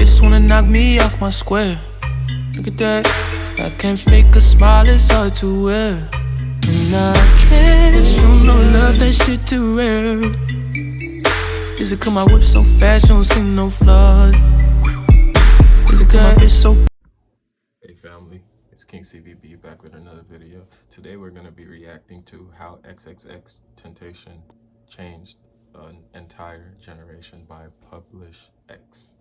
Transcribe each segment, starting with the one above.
Just wanna knock me off my square. Look at that, I can't fake a smile, it's hard to wear. And I can't show no love, that shit too rare. Is it 'cause my whip so fast, you don't see no flaws? Is it 'cause my bitch so... Hey family, it's King CVB back with another video. Today we're going to be reacting to how Xxxtentacion changed an entire generation by Publish X.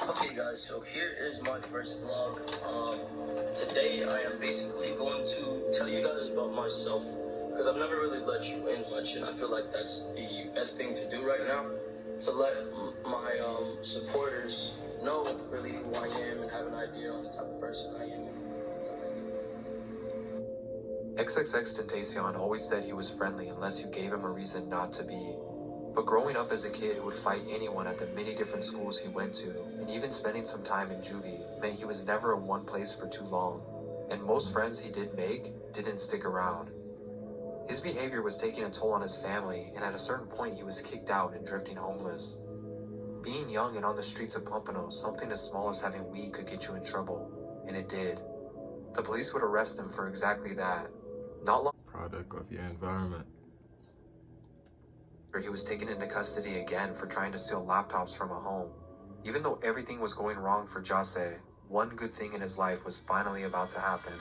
Okay guys, so here is my first vlog. Today I am basically going to tell you guys about myself, because I've never really let you in much, and I feel like that's the best thing to do right now, to let my supporters know really who I am and have an idea on the type of person I am. Xxxtentacion always said he was friendly unless you gave him a reason not to be. But growing up as a kid who would fight anyone at the many different schools he went to, and even spending some time in juvie, meant he was never in one place for too long. And most friends he did make didn't stick around. His behavior was taking a toll on his family, and at a certain point he was kicked out and drifting homeless. Being young and on the streets of Pompano, something as small as having weed could get you in trouble, and it did. The police would arrest him for exactly that. Not long Product of your environment. after, he was taken into custody again for trying to steal laptops from a home. Even though everything was going wrong for Jahseh, one good thing in his life was finally about to happen.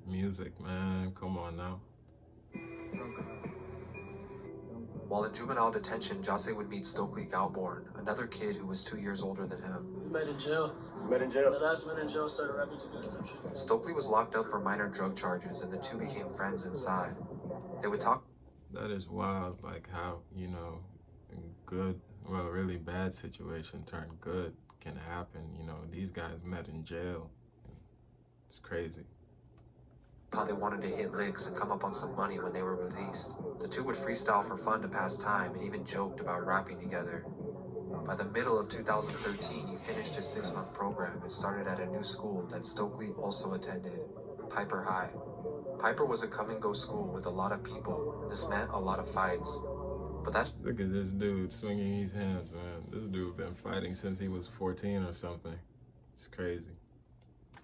Music, man, come on now. While in juvenile detention, Jahseh would meet Stokely Galborn, another kid who was 2 years older than him. We met in jail. Met in jail. The last met in jail, started rapping together. Stokely was locked up for minor drug charges, and the two became friends inside. They would talk. That is wild, like how, you know, good, well, really bad situation turned good can happen. You know, these guys met in jail. It's crazy. How they wanted to hit licks and come up on some money when they were released. The two would freestyle for fun to pass time and even joked about rapping together. By the middle of 2013, he finished his 6-month program and started at a new school that Stokely also attended, Piper High. Piper was a come-and-go school with a lot of people, and this meant a lot of fights. But that's... Look at this dude swinging his hands, man. This dude been fighting since he was 14 or something. It's crazy.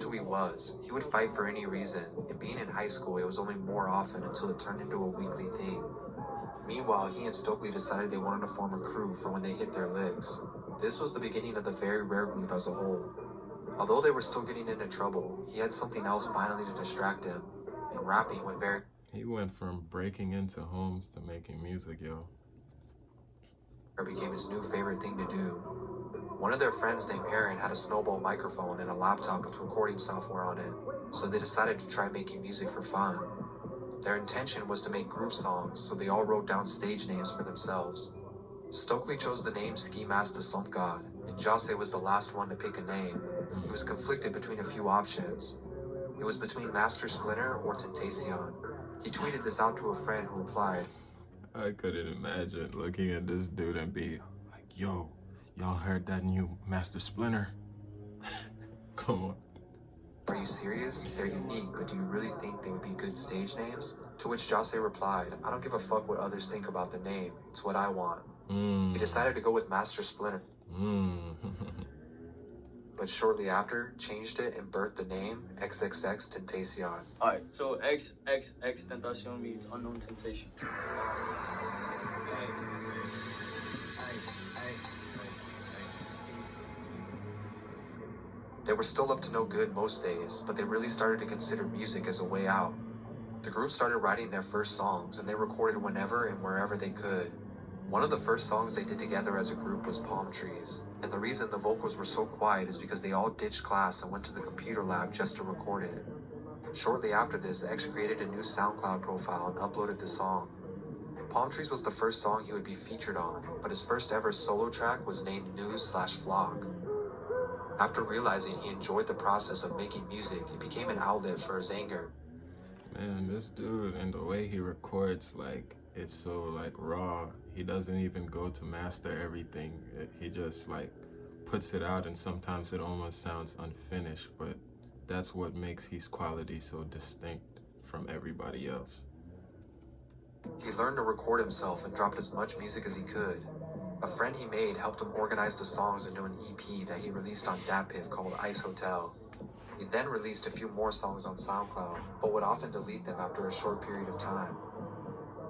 who he was. He would fight for any reason, and being in high school, it was only more often until it turned into a weekly thing. Meanwhile, he and Stokely decided they wanted to form a crew for when they hit their legs. This was the beginning of the very rare group as a whole. Although they were still getting into trouble, he had something else finally to distract him, and rapping went very... He went from breaking into homes to making music, yo. became his new favorite thing to do. One of their friends named Aaron had a snowball microphone and a laptop with recording software on it, so they decided to try making music for fun. Their intention was to make group songs, so they all wrote down stage names for themselves. Stokely chose the name Ski Master Slump God, and Jahseh was the last one to pick a name. He was conflicted between a few options. It was between Master Splinter or Tentacion. He tweeted this out to a friend who replied, I couldn't imagine looking at this dude and be like, yo, y'all heard that new Master Splinter? Come on. Are you serious? They're unique, but do you really think they would be good stage names? To which Jahseh replied, I don't give a fuck what others think about the name. It's what I want. He decided to go with Master Splinter. But shortly after, changed it and birthed the name Xxxtentacion. Alright, so Xxxtentacion means unknown temptation. They were still up to no good most days, but they really started to consider music as a way out. The group started writing their first songs, and they recorded whenever and wherever they could. One of the first songs they did together as a group was Palm Trees, and the reason the vocals were so quiet is because they all ditched class and went to the computer lab just to record it. Shortly after this, X created a new SoundCloud profile and uploaded the song. Palm Trees was the first song he would be featured on, but his first ever solo track was named News/Vlog. After realizing he enjoyed the process of making music, it became an outlet for his anger. Man, this dude and the way he records, like, it's so like raw. He doesn't even go to master everything. He just like puts it out, and sometimes it almost sounds unfinished, but that's what makes his quality so distinct from everybody else. He learned to record himself and dropped as much music as he could. A friend he made helped him organize the songs into an EP that he released on DatPiff called Ice Hotel. He then released a few more songs on SoundCloud, but would often delete them after a short period of time.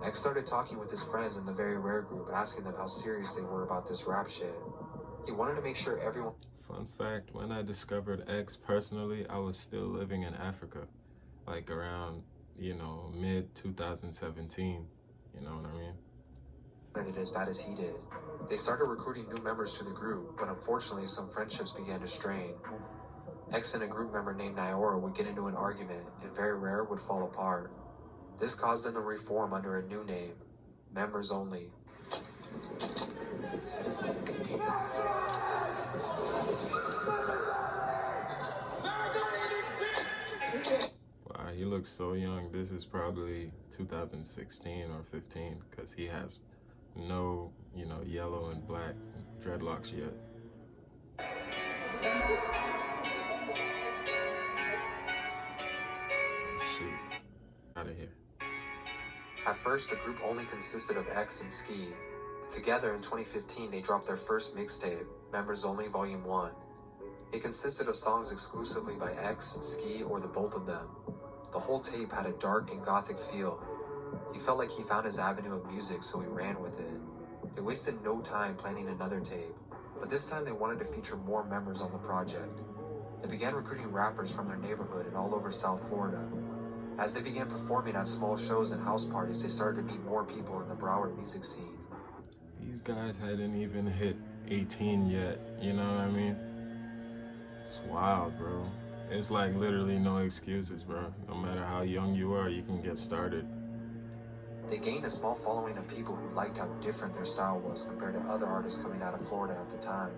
X started talking with his friends in the Very Rare group, asking them how serious they were about this rap shit. He wanted to make sure everyone... Fun fact, when I discovered X personally, I was still living in Africa. Like around, mid-2017. You know what I mean? ...it as bad as he did. They started recruiting new members to the group, but unfortunately some friendships began to strain. X and a group member named Nyora would get into an argument, and Very Rare would fall apart. This caused them to reform under a new name, Members Only. Wow, he looks so young. This is probably 2016 or 15, because he has no, yellow and black dreadlocks yet. Shoot, out of here. At first, the group only consisted of X and Ski. Together in 2015, they dropped their first mixtape, Members Only Volume 1. It consisted of songs exclusively by X, Ski, or the both of them. The whole tape had a dark and gothic feel. He felt like he found his avenue of music, so he ran with it. They wasted no time planning another tape, but this time they wanted to feature more members on the project. They began recruiting rappers from their neighborhood and all over South Florida. As they began performing at small shows and house parties, they started to meet more people in the Broward music scene. These guys hadn't even hit 18 yet, you know what I mean? It's wild, bro. It's like literally no excuses, bro. No matter how young you are, you can get started. They gained a small following of people who liked how different their style was compared to other artists coming out of Florida at the time.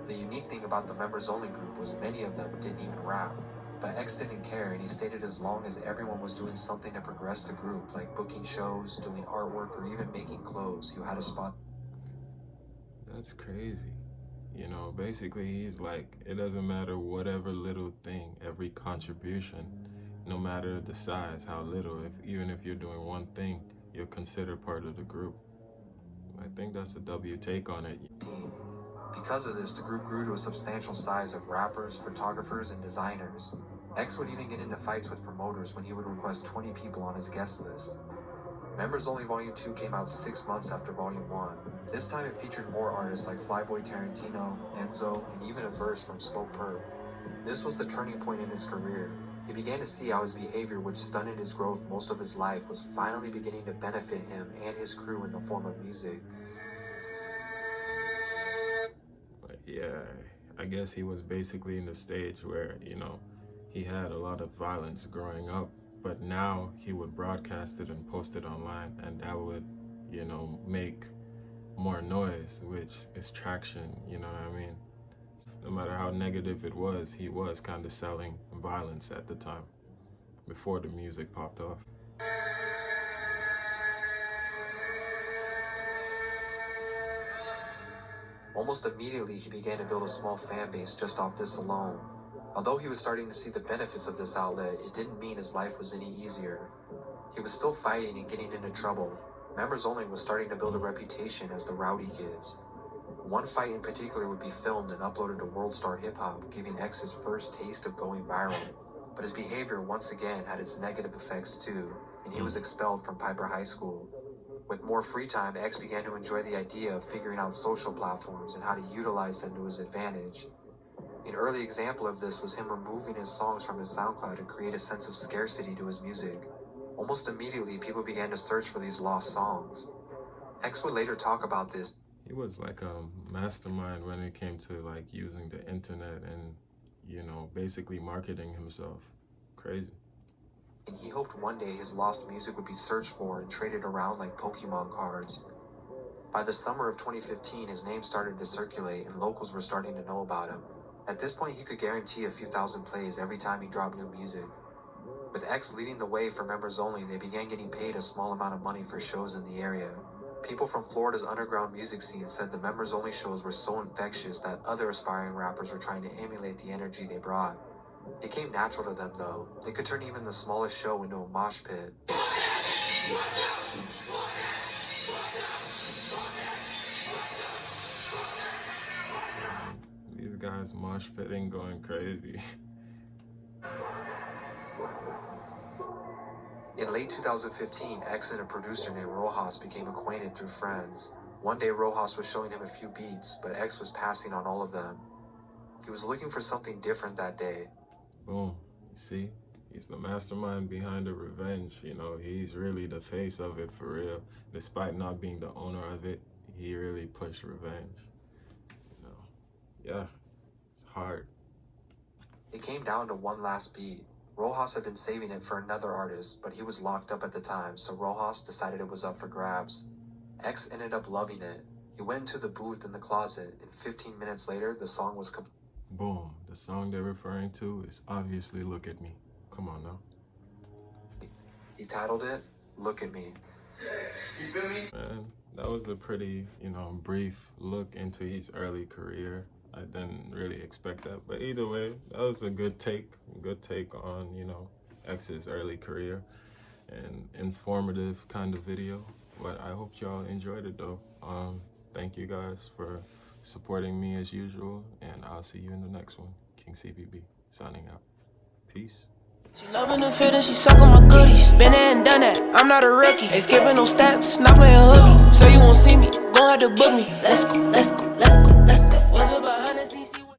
The unique thing about the Members Only group was many of them didn't even rap. But X didn't care, and he stated as long as everyone was doing something to progress the group, like booking shows, doing artwork, or even making clothes, you had a spot. That's crazy. Basically he's like, it doesn't matter whatever little thing, every contribution, no matter the size, how little, even if you're doing one thing, you're considered part of the group. I think that's a W take on it. Because of this, the group grew to a substantial size of rappers, photographers, and designers. X would even get into fights with promoters when he would request 20 people on his guest list. Members Only Volume 2 came out 6 months after Volume 1. This time it featured more artists like Flyboy Tarantino, Enzo, and even a verse from Smoke Perp. This was the turning point in his career. He began to see how his behavior, which stunted his growth most of his life, was finally beginning to benefit him and his crew in the form of music. Yeah, I guess he was basically in the stage where, he had a lot of violence growing up, but now he would broadcast it and post it online, and that would, make more noise, which is traction, you know what I mean? No matter how negative it was, he was kind of selling violence at the time, before the music popped off. Almost immediately, he began to build a small fan base just off this alone. Although he was starting to see the benefits of this outlet, it didn't mean his life was any easier. He was still fighting and getting into trouble. Members Only was starting to build a reputation as the Rowdy Kids. One fight in particular would be filmed and uploaded to World Star Hip Hop, giving X his first taste of going viral. But his behavior once again had its negative effects too, and he was expelled from Piper High School. With more free time, X began to enjoy the idea of figuring out social platforms and how to utilize them to his advantage. An early example of this was him removing his songs from his SoundCloud to create a sense of scarcity to his music. Almost immediately, people began to search for these lost songs. X would later talk about this. He was like a mastermind when it came to like using the internet and, basically marketing himself. Crazy. And he hoped one day his lost music would be searched for and traded around like Pokemon cards. By the summer of 2015, his name started to circulate and locals were starting to know about him. At this point, he could guarantee a few thousand plays every time he dropped new music. With X leading the way for Members Only, they began getting paid a small amount of money for shows in the area. People from Florida's underground music scene said the Members Only shows were so infectious that other aspiring rappers were trying to emulate the energy they brought. It came natural to them though. They could turn even the smallest show into a mosh pit. These guys mosh pitting going crazy. In late 2015, X and a producer named Rojas became acquainted through friends. One day, Rojas was showing him a few beats, but X was passing on all of them. He was looking for something different that day. Boom. You see? He's the mastermind behind the revenge. You know, he's really the face of it for real. Despite not being the owner of it, he really pushed revenge. You know, yeah, it's hard. It came down to one last beat. Rojas had been saving it for another artist, but he was locked up at the time, so Rojas decided it was up for grabs. X ended up loving it. He went into the booth in the closet, and 15 minutes later, the song was complete. Boom. The song they're referring to is obviously Look at Me. Come on now. He titled it, Look at Me. You feel me? Man, that was a pretty, brief look into his early career. I didn't really expect that, but either way, that was a good take on, X's early career, and informative kind of video. But I hope y'all enjoyed it though. Thank you guys for supporting me as usual, and I'll see you in the next one. King CBB signing out. Peace. She loving the fit and she sucking my goodies. Been there and done that, I'm not a rookie. Ain't skipping no steps, not playing hooky. So you won't see me, gon' have to book me. Let's go, let's go, let's go, let's go.